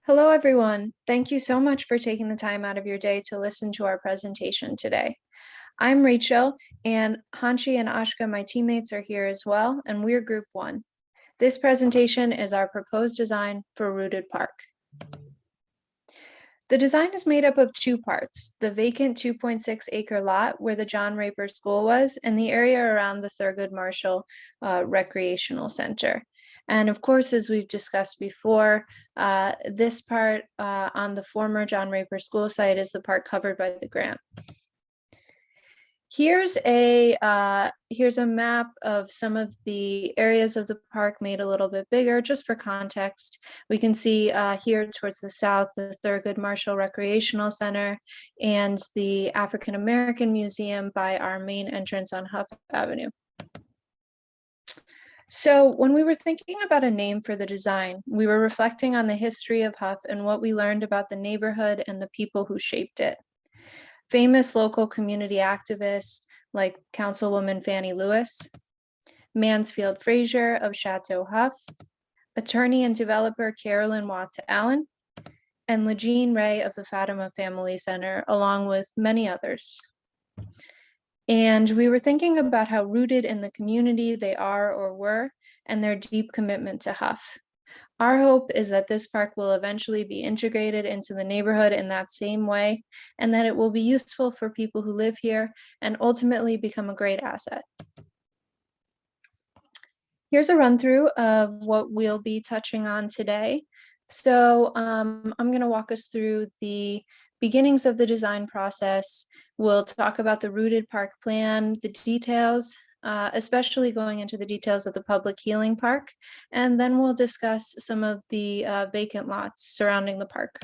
Hello, everyone. Thank you so much for taking the time out of your day to listen to our presentation today. I'm Rachel, and Hanshi and Ashka, my teammates, are here as well, and we're Group 1. This presentation is our proposed design for Rooted Park. The design is made up of two parts, the vacant 2.6-acre lot where the John Raper School was, and the area around the Thurgood Marshall Recreational Center. And of course, as we've discussed before, this part on the former John Raper School site is the part covered by the grant. Here's a map of some of the areas of the park made a little bit bigger, just for context. We can see here towards the south, the Thurgood Marshall Recreational Center and the African American Museum by our main entrance on Hough Avenue. So when we were thinking about a name for the design, we were reflecting on the history of Hough and what we learned about the neighborhood and the people who shaped it. Famous local community activists like Councilwoman Fannie Lewis, Mansfield Frazier of Chateau Hough, attorney and developer Carolyn Watts Allen, and Legene Ray of the Fatima Family Center, along with many others. And we were thinking about how rooted in the community they are or were, and their deep commitment to Hough. Our hope is that this park will eventually be integrated into the neighborhood in that same way, and that it will be useful for people who live here and ultimately become a great asset. Here's a run through of what we'll be touching on today. So I'm going to walk us through the beginnings of the design process. We'll talk about the Rooted Park plan, the details, especially going into the details of the public healing park, and then we'll discuss some of the vacant lots surrounding the park.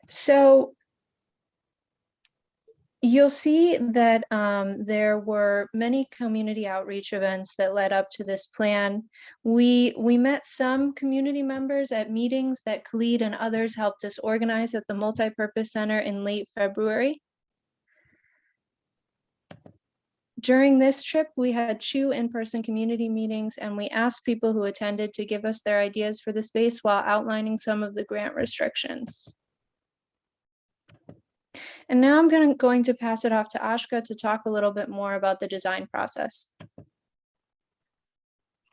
So you'll see that there were many community outreach events that led up to this plan. We met some community members at meetings that Khalid and others helped us organize at the Multipurpose Center in late February. During this trip, we had 2 in-person community meetings, and we asked people who attended to give us their ideas for the space while outlining some of the grant restrictions. And now I'm going to pass it off to Ashka to talk a little bit more about the design process.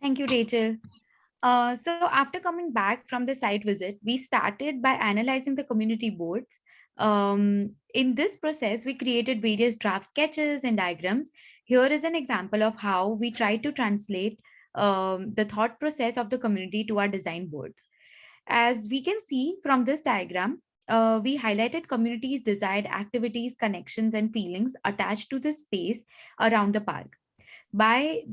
Thank you, Rachel. So after coming back from the site visit, we started by analyzing the community boards. In this process, we created various draft sketches and diagrams. Here is an example of how we tried to translate the thought process of the community to our design boards. As we can see from this diagram, we highlighted communities' desired activities, connections, and feelings attached to the space around the park. By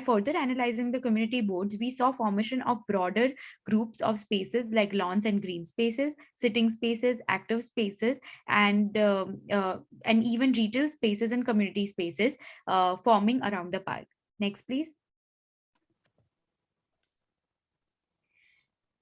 further analyzing the community boards, we saw formation of broader groups of spaces like lawns and green spaces, sitting spaces, active spaces, and even retail spaces and community spaces forming around the park. Next, please.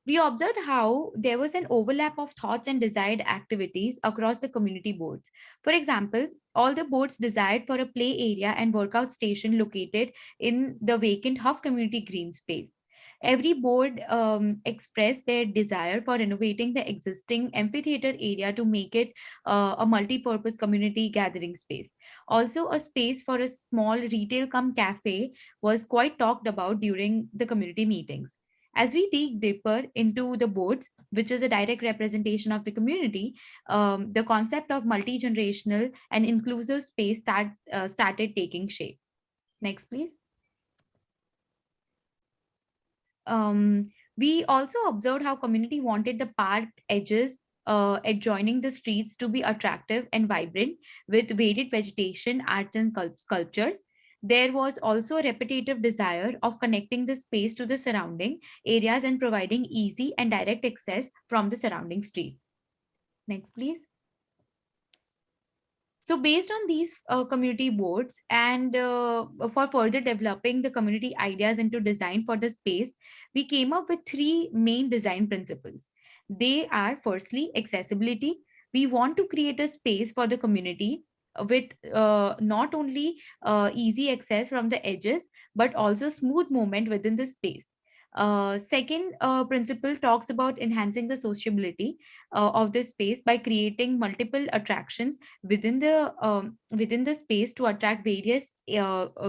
We observed how there was an overlap of thoughts and desired activities across the community boards. For example, all the boards desired for a play area and workout station located in the vacant Hough community green space. Every board expressed their desire for renovating the existing amphitheater area to make it a multi-purpose community gathering space. Also, a space for a small retail cum cafe was quite talked about during the community meetings. As we dig deeper into the boards, which is a direct representation of the community, the concept of multi-generational and inclusive space started taking shape. Next, please. We also observed how community wanted the park edges adjoining the streets to be attractive and vibrant with varied vegetation, arts, and sculptures. There was also a repetitive desire of connecting the space to the surrounding areas and providing easy and direct access from the surrounding streets. Next, please. So based on these community boards and for further developing the community ideas into design for the space, we came up with 3 main design principles. They are firstly, accessibility. We want to create a space for the community with not only easy access from the edges, but also smooth movement within the space. Second principle talks about enhancing the sociability of the space by creating multiple attractions within the space to attract various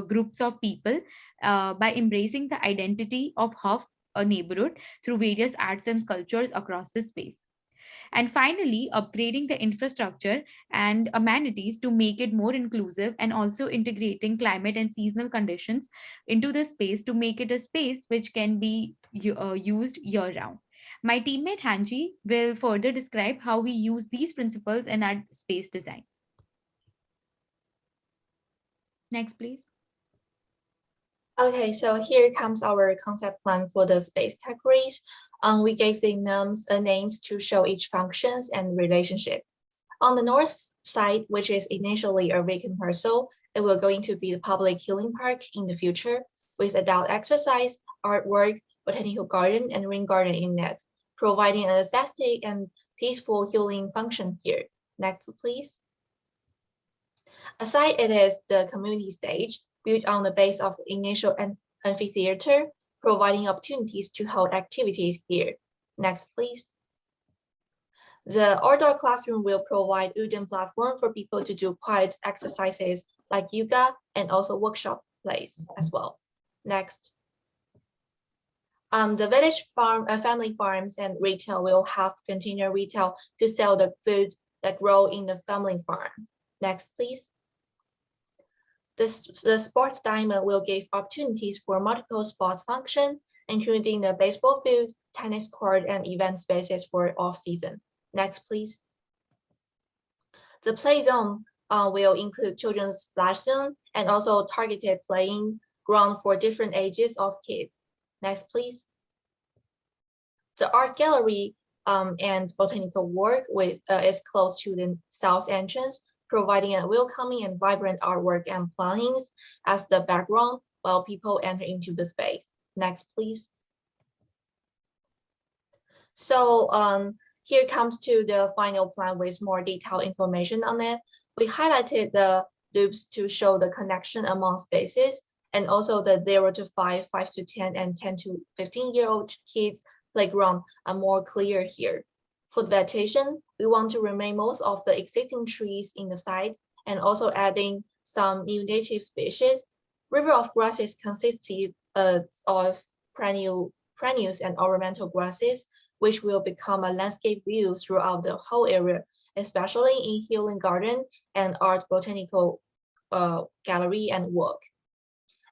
groups of people by embracing the identity of Hough, a neighborhood, through various arts and cultures across the space. And finally, upgrading the infrastructure and amenities to make it more inclusive, and also integrating climate and seasonal conditions into the space to make it a space which can be used year round. My teammate Hanji will further describe how we use these principles in our space design. Next, please. Okay, so here comes our concept plan for the space categories. We gave the names to show each functions and relationship. On the north side, which is initially a vacant parcel, it will going to be the public healing park in the future with adult exercise, artwork, botanical garden, and rain garden in it, providing an aesthetic and peaceful healing function here. Next, please. Aside, it is the community stage built on the base of initial amphitheater, providing opportunities to hold activities here. Next, please. The outdoor classroom will provide wooden platform for people to do quiet exercises like yoga and also workshop place as well. Next. The village farm, family farms and retail will have container retail to sell the food that grow in the family farm. Next, please. The sports diamond will give opportunities for multiple sports function, including the baseball field, tennis court, and event spaces for off-season. Next, please. The play zone will include children's splash zone and also targeted playing ground for different ages of kids. Next, please. The art gallery and botanical work is close to the south entrance, providing a welcoming and vibrant artwork and plantings as the background while people enter into the space. Next, please. So here comes to the final plan with more detailed information on it. We highlighted the loops to show the connection among spaces and also the 0 to 5, 5 to 10, and 10 to 15-year-old kids playground are more clear here. For the vegetation, we want to remain most of the existing trees in the site and also adding some new native species. River of grasses consisted of perennials and ornamental grasses, which will become a landscape view throughout the whole area, especially in healing garden and art botanical gallery and walk.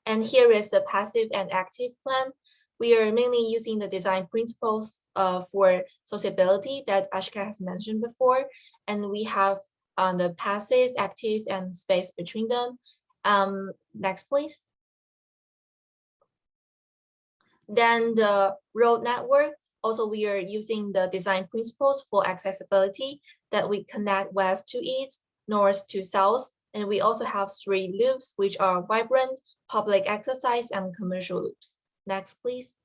And here is the passive and active plan. We are mainly using the design principles for sociability that Ashika has mentioned before, and we have the passive, active, and space between them. Next, please. Then the road network. Also, we are using the design principles for accessibility that we connect west to east, north to south, and we also have 3 loops, which are vibrant, public exercise, and commercial loops. Next, please.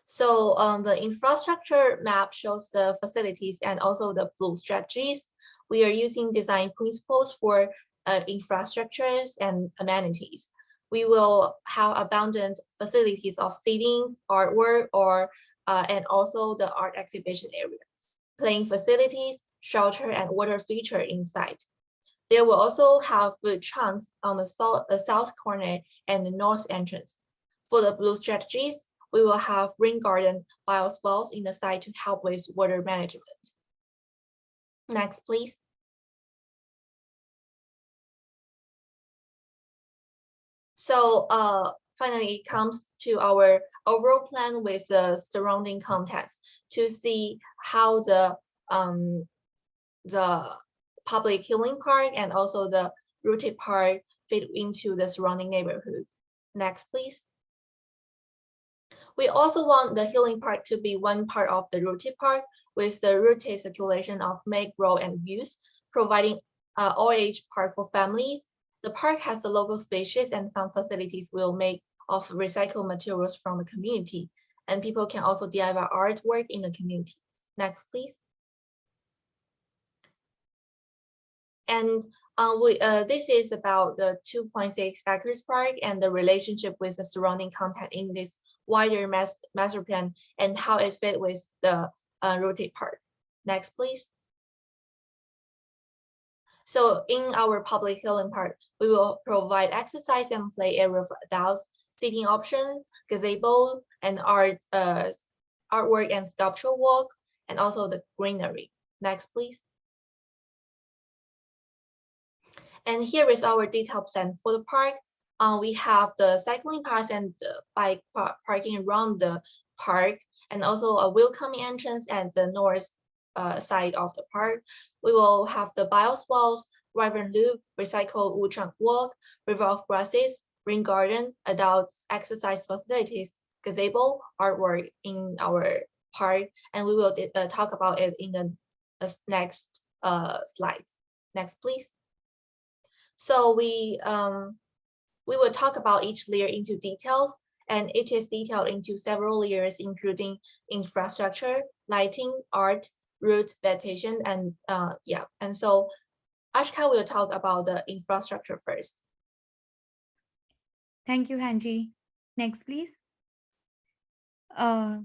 So the infrastructure map shows the facilities and also the blue strategies. We are using design principles for infrastructures and amenities. We will have abundant facilities of seatings, artwork, and also the art exhibition area, playing facilities, shelter, and water feature inside. There will also have food chunks on the south corner and the north entrance. For the blue strategies, we will have rain garden bioswales in the site to help with water management. Next, please. So finally, it comes to our overall plan with the surrounding context to see how the public healing park and also the rooted park fit into the surrounding neighborhood. Next, please. We also want the healing park to be one part of the rooted park with the rooted circulation of make, grow, and use, providing all age park for families. The park has the local spaces and some facilities will make of recycled materials from the community, and people can also DIY artwork in the community. Next, please. And This is about the 2.6 acres park and the relationship with the surrounding content in this wider master plan and how it fit with the rotate park. Next, please. So in our public healing park, we will provide exercise and play area for adults, seating options, gazebo, and artwork and sculpture walk, and also the greenery. Next, please. And here is our detailed plan for the park. We have the cycling paths and the bike parking around the park, and also a welcoming entrance at the north side of the park. We will have the bios walls, river loop, recycled wood trunk walk, river of grasses, green garden, adults exercise facilities, gazebo, artwork in our park, and we will talk about it in the next slides. Next, please. So we will talk about each layer into details, and it is detailed into several layers, including infrastructure, lighting, art, route, vegetation, and yeah. And so Ashka will talk about the infrastructure first. Thank you, Hanji. Next, please. Yeah,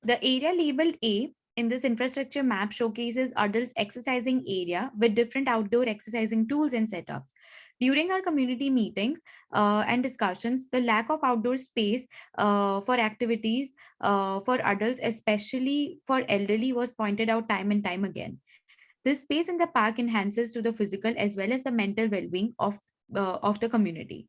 the area labeled A in this infrastructure map showcases adults exercising area with different outdoor exercising tools and setups. During our community meetings and discussions, the lack of outdoor space for activities for adults, especially for elderly, was pointed out time and time again. This space in the park enhances to the physical as well as the mental well-being of the community.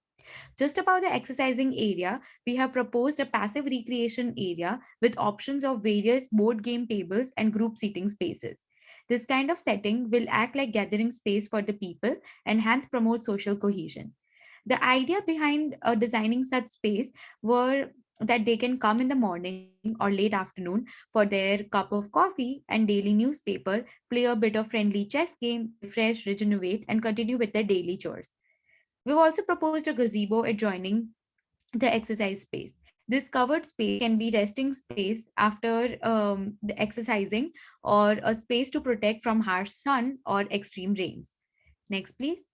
Just above the exercising area, we have proposed a passive recreation area with options of various board game tables and group seating spaces. This kind of setting will act like gathering space for the people and hence promote social cohesion. The idea behind designing such space were that they can come in the morning or late afternoon for their cup of coffee and daily newspaper, play a bit of friendly chess game, refresh, regenerate, and continue with their daily chores. We've also proposed a gazebo adjoining the exercise space. This covered space can be resting space after the exercising or a space to protect from harsh sun or extreme rains. Next, please.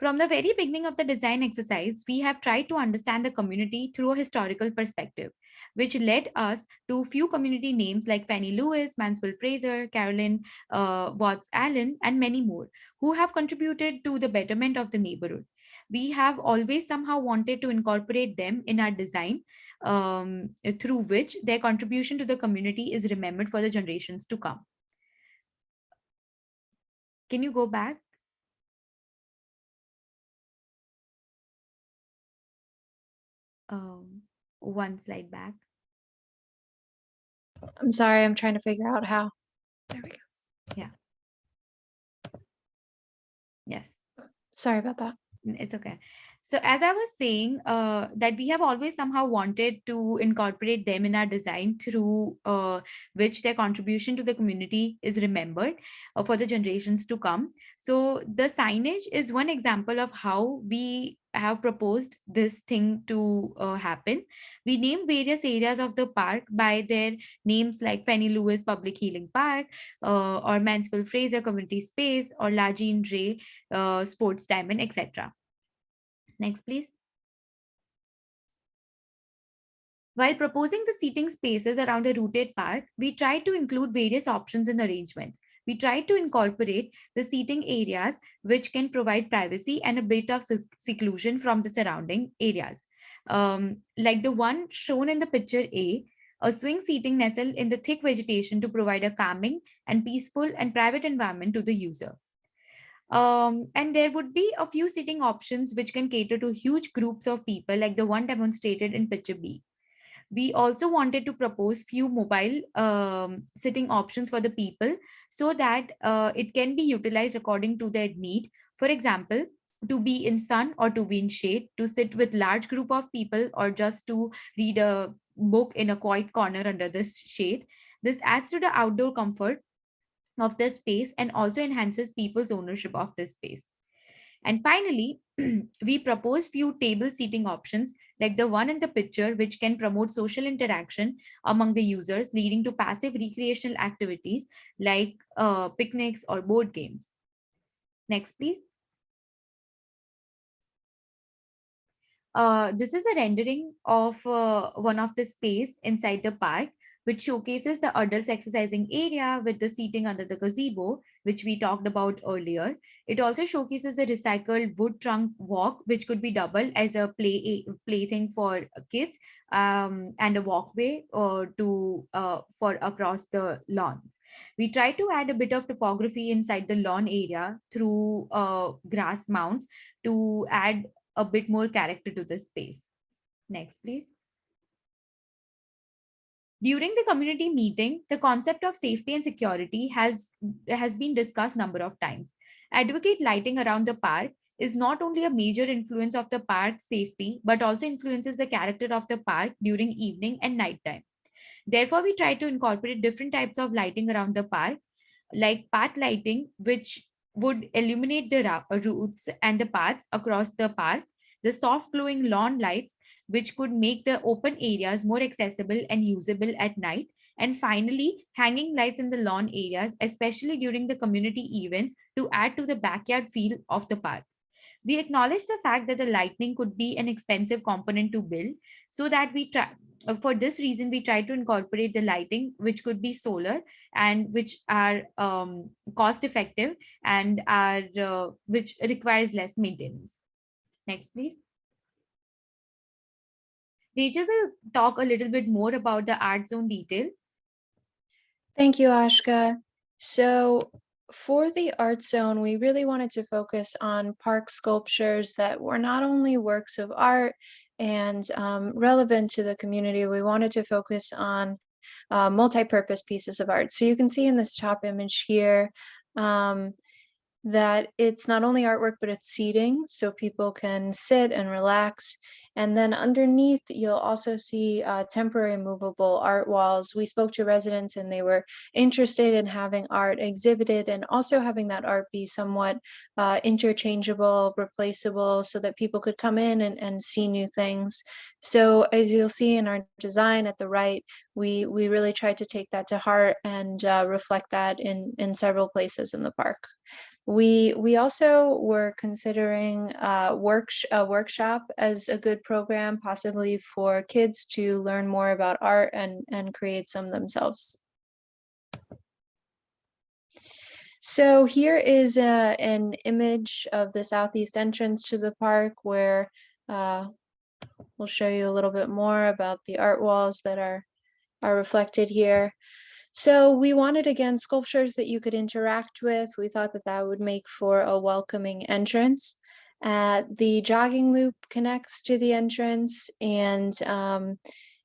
From the very beginning of the design exercise, we have tried to understand the community through a historical perspective, which led us to few community names like Fannie Lewis, Mansfield Fraser, Carolyn Watts Allen, and many more, who have contributed to the betterment of the neighborhood. We have always somehow wanted to incorporate them in our design, through which their contribution to the community is remembered for the generations to come. Can you go back? One slide back. I'm sorry, I'm trying to figure out how. There we go. Yeah. Yes. Sorry about that. It's okay. So as I was saying, that we have always somehow wanted to incorporate them in our design through which their contribution to the community is remembered for the generations to come. So the signage is one example of how we have proposed this thing to happen. We name various areas of the park by their names like Fannie Lewis Public Healing Park, or Mansfield Fraser Community Space, or Lajine Ray Sports Diamond, etc. Next, please. While proposing the seating spaces around the rooted park, we tried to include various options and arrangements. We tried to incorporate the seating areas which can provide privacy and a bit of seclusion from the surrounding areas. Like the one shown in the picture a swing seating nestled in the thick vegetation to provide a calming and peaceful and private environment to the user. And there would be a few seating options which can cater to huge groups of people like the one demonstrated in picture B. We also wanted to propose few mobile sitting options for the people so that it can be utilized according to their need. For example, to be in sun or to be in shade, to sit with large group of people, or just to read a book in a quiet corner under this shade. This adds to the outdoor comfort of the space and also enhances people's ownership of this space. And finally, we propose few table seating options like the one in the picture, which can promote social interaction among the users, leading to passive recreational activities like picnics or board games. Next, please. This is a rendering of one of the space inside the park, which showcases the adults exercising area with the seating under the gazebo, which we talked about earlier. It also showcases the recycled wood trunk walk, which could be doubled as a plaything for kids, and a walkway to for across the lawns. We try to add a bit of topography inside the lawn area through grass mounds to add a bit more character to the space. Next, please. During the community meeting, the concept of safety and security has been discussed number of times. Advocate lighting around the park is not only a major influence of the park's safety, but also influences the character of the park during evening and nighttime. Therefore, we try to incorporate different types of lighting around the park, like path lighting, which would illuminate the routes and the paths across the park, the soft glowing lawn lights, which could make the open areas more accessible and usable at night. And finally, hanging lights in the lawn areas, especially during the community events, to add to the backyard feel of the park. We acknowledge the fact that the lighting could be an expensive component to build, so that we try. For this reason, we try to incorporate the lighting, which could be solar and which are cost effective and are which requires less maintenance. Next, please. Rachel will talk a little bit more about the art zone details. Thank you, Ashka. So for the art zone, we really wanted to focus on park sculptures that were not only works of art and relevant to the community, we wanted to focus on multi-purpose pieces of art. So you can see in this top image here, that it's not only artwork, but it's seating, so people can sit and relax. And then underneath, you'll also see temporary movable art walls. We spoke to residents and they were interested in having art exhibited and also having that art be somewhat interchangeable, replaceable, so that people could come in and see new things. So as you'll see in our design at the right, we really tried to take that to heart and reflect that in several places in the park. We also were considering a workshop as a good program, possibly for kids to learn more about art and create some themselves. So here is an image of the southeast entrance to the park, where we'll show you a little bit more about the art walls that are reflected here. So we wanted, again, sculptures that you could interact with. We thought that that would make for a welcoming entrance. The jogging loop connects to the entrance, and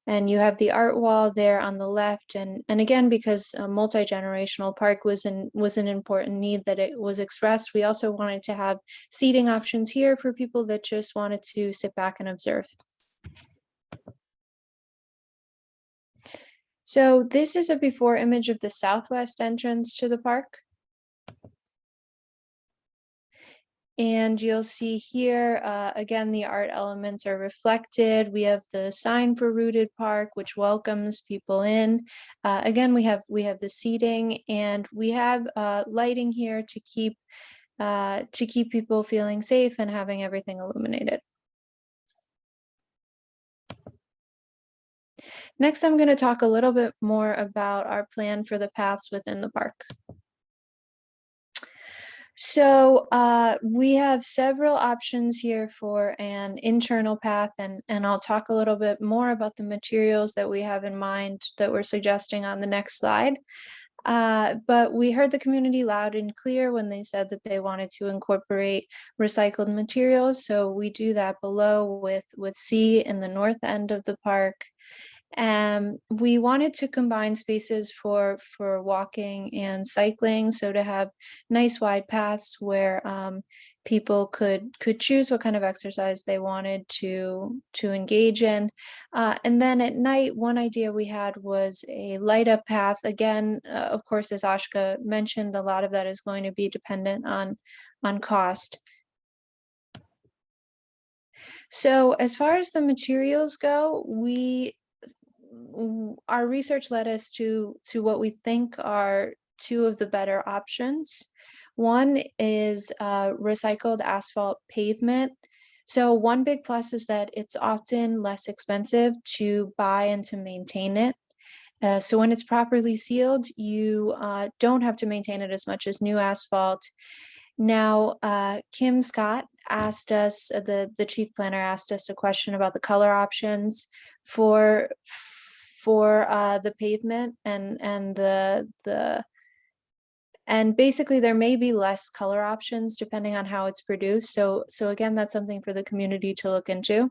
you have the art wall there on the left. And again, because a multi-generational park was an important need that it was expressed, we also wanted to have seating options here for people that just wanted to sit back and observe. So this is a before image of the southwest entrance to the park. And you'll see here, again, the art elements are reflected. We have the sign for Rooted Park, which welcomes people in. Again, we have the seating, and we have lighting here to keep people feeling safe and having everything illuminated. Next, I'm going to talk a little bit more about our plan for the paths within the park. So we have several options here for an internal path, and I'll talk a little bit more about the materials that we have in mind that we're suggesting on the next slide. But we heard the community loud and clear when they said that they wanted to incorporate recycled materials. So we do that below with C in the north end of the park. We wanted to combine spaces for walking and cycling, so to have nice wide paths where people could choose what kind of exercise they wanted to engage in. And then at night, one idea we had was a light up path. Again, of course, as Ashka mentioned, a lot of that is going to be dependent on cost. So as far as the materials go, our research led us to what we think are two of the better options. One is recycled asphalt pavement. So one big plus is that it's often less expensive to buy and to maintain it. So when it's properly sealed, you don't have to maintain it as much as new asphalt. Now, Kim Scott asked us, the chief planner asked us a question about the color options for the pavement and and basically there may be less color options depending on how it's produced. So again, that's something for the community to look into.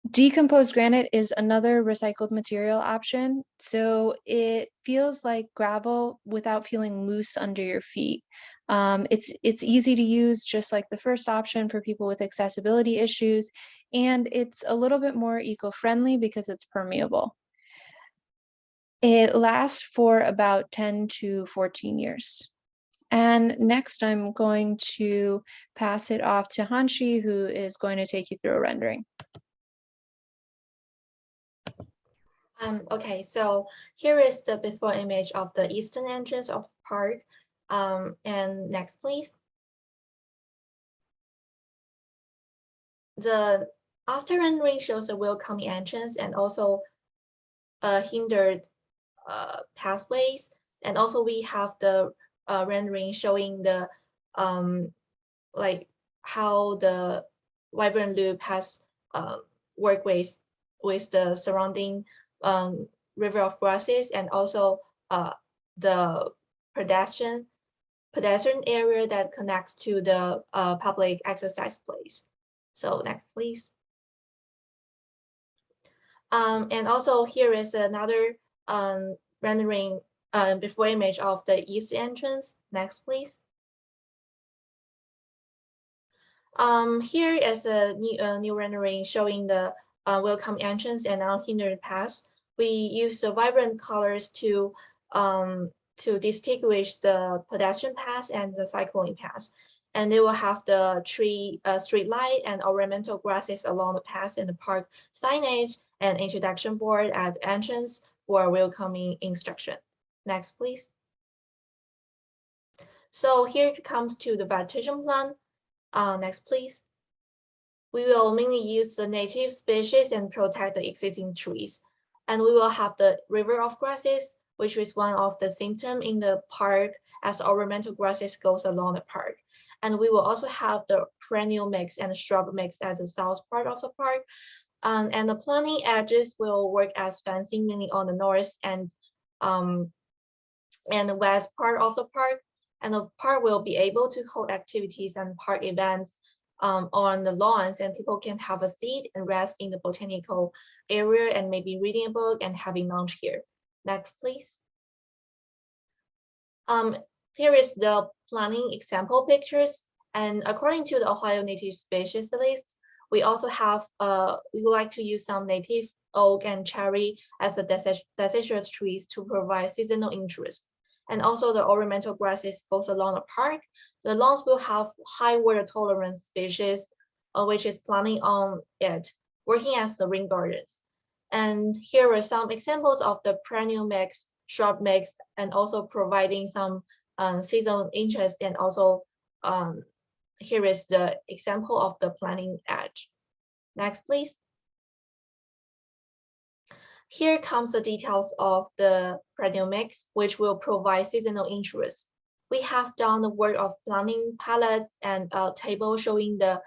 Decomposed granite is another recycled material option. So it feels like gravel without feeling loose under your feet. It's easy to use, just like the first option for people with accessibility issues. And it's a little bit more eco-friendly because it's permeable. It lasts for about 10 to 14 years. And next I'm going to pass it off to Hanshi, who is going to take you through a rendering. Okay, so here is the before image of the eastern entrance of the park. And next, please. The after rendering shows a welcoming entrance and also hindered pathways. And also we have the rendering showing the like how the vibrant loop has worked with the surrounding river of grasses and also the pedestrian area that connects to the public exercise place. So next, please. And also here is another rendering before image of the east entrance. Next, please. Here is a new rendering showing the welcome entrance and unhindered path. We use the vibrant colors to distinguish the pedestrian path and the cycling path. And they will have the street light and ornamental grasses along the path and the park signage and introduction board at the entrance for welcoming instruction. Next, please. So here it comes to the vegetation plan. Next, please. We will mainly use the native species and protect the existing trees. And we will have the river of grasses, which is one of the symptoms in the park as ornamental grasses goes along the park. And we will also have the perennial mix and shrub mix at the south part of the park. And the planting edges will work as fencing mainly on the north and the west part of the park. And the park will be able to hold activities and park events on the lawns, and people can have a seat and rest in the botanical area and maybe reading a book and having lunch here. Next, please. Here is the planting example pictures. And according to the Ohio Native Species list, we also have, we would like to use some native oak and cherry as the deciduous trees to provide seasonal interest. And also the ornamental grasses goes along the park. The lawns will have high water tolerance species, which is planting on it, working as the rain gardens. And here are some examples of the perennial mix, shrub mix, and also providing some seasonal interest. And also here is the example of the planting edge. Next, please. Here comes the details of the perennial mix, which will provide seasonal interest. We have done the work of planting palettes and a table showing the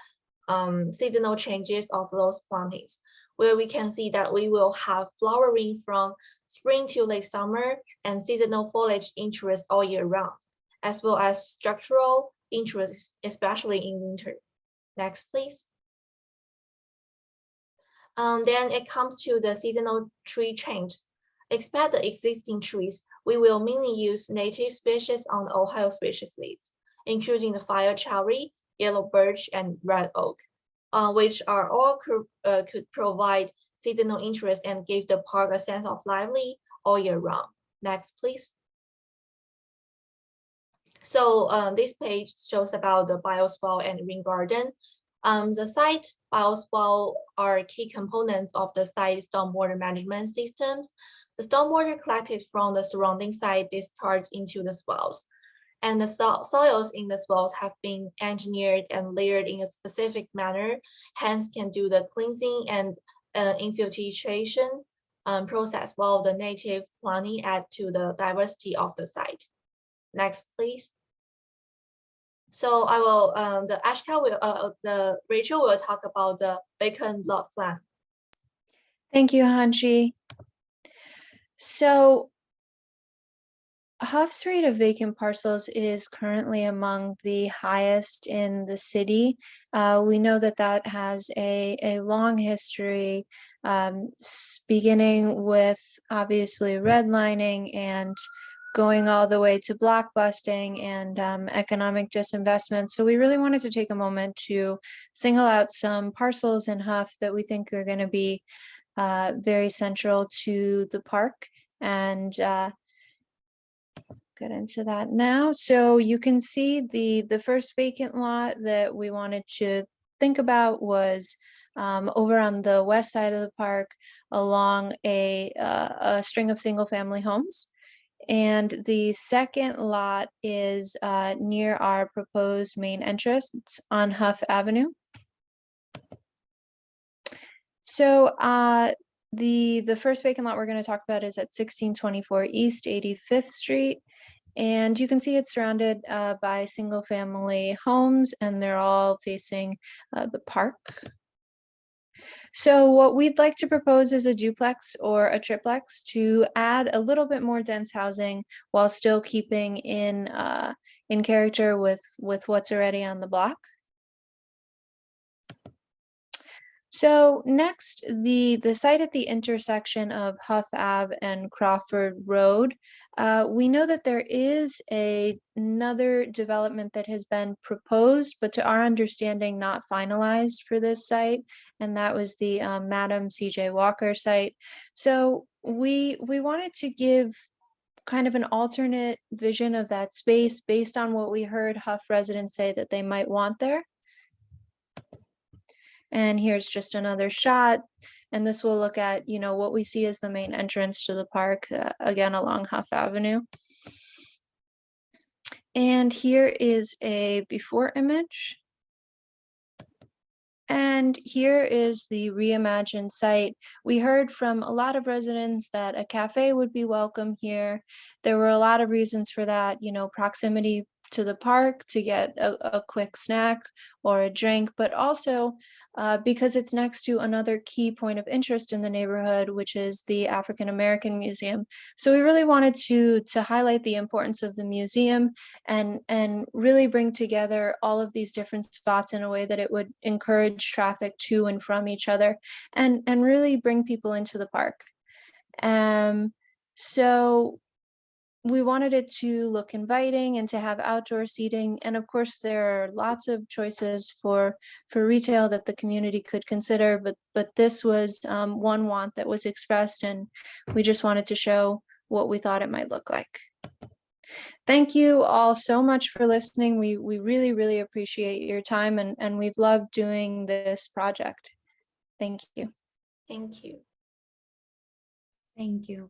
seasonal changes of those plantings, where we can see that we will have flowering from spring to late summer and seasonal foliage interest all year round, as well as structural interest, especially in winter. Next, please. Then it comes to the seasonal tree change. Except the existing trees, we will mainly use native species on the Ohio species list, including the fire cherry, yellow birch, and red oak, which are all could provide seasonal interest and give the park a sense of lively all year round. Next, please. So this page shows about the biosphere and rain garden. The site bioswale are key components of the site stormwater management systems. The stormwater collected from the surrounding site discharged into the swales. And the soils in the swales have been engineered and layered in a specific manner, hence can do the cleansing and infiltration process, while the native planting add to the diversity of the site. Next, please. So I will, the Ashka will, the Rachel will talk about the vacant lot plan. Thank you, Hanshi. So Hough's rate of vacant parcels is currently among the highest in the city. We know that that has a long history, beginning with obviously redlining and going all the way to blockbusting and economic disinvestment. So we really wanted to take a moment to single out some parcels in Hough that we think are going to be very central to the park, and get into that now. So you can see the first vacant lot that we wanted to think about was over on the west side of the park along a string of single family homes. And the second lot is near our proposed main entrance on Hough Avenue. So the first vacant lot we're going to talk about is at 1624 East 85th Street. And you can see it's surrounded by single family homes, and they're all facing the park. So what we'd like to propose is a duplex or a triplex to add a little bit more dense housing while still keeping in character with what's already on the block. So next, the site at the intersection of Hough Ave and Crawford Road, we know that there is another development that has been proposed, but to our understanding, not finalized for this site, and that was the Madam C.J. Walker site. So we wanted to give kind of an alternate vision of that space based on what we heard Hough residents say that they might want there. And here's just another shot. And this will look at, what we see as the main entrance to the park, again, along Hough Avenue. And here is a before image. And here is the reimagined site. We heard from a lot of residents that a cafe would be welcome here. There were a lot of reasons for that, proximity to the park to get a quick snack or a drink, but also because it's next to another key point of interest in the neighborhood, which is the African American Museum. So we really wanted to highlight the importance of the museum and really bring together all of these different spots in a way that it would encourage traffic to and from each other and really bring people into the park. So we wanted it to look inviting and to have outdoor seating. And of course, there are lots of choices for retail that the community could consider, but this was one want that was expressed, and we just wanted to show what we thought it might look like. Thank you all so much for listening. We really, really appreciate your time, and we've loved doing this project. Thank you. Thank you. Thank you.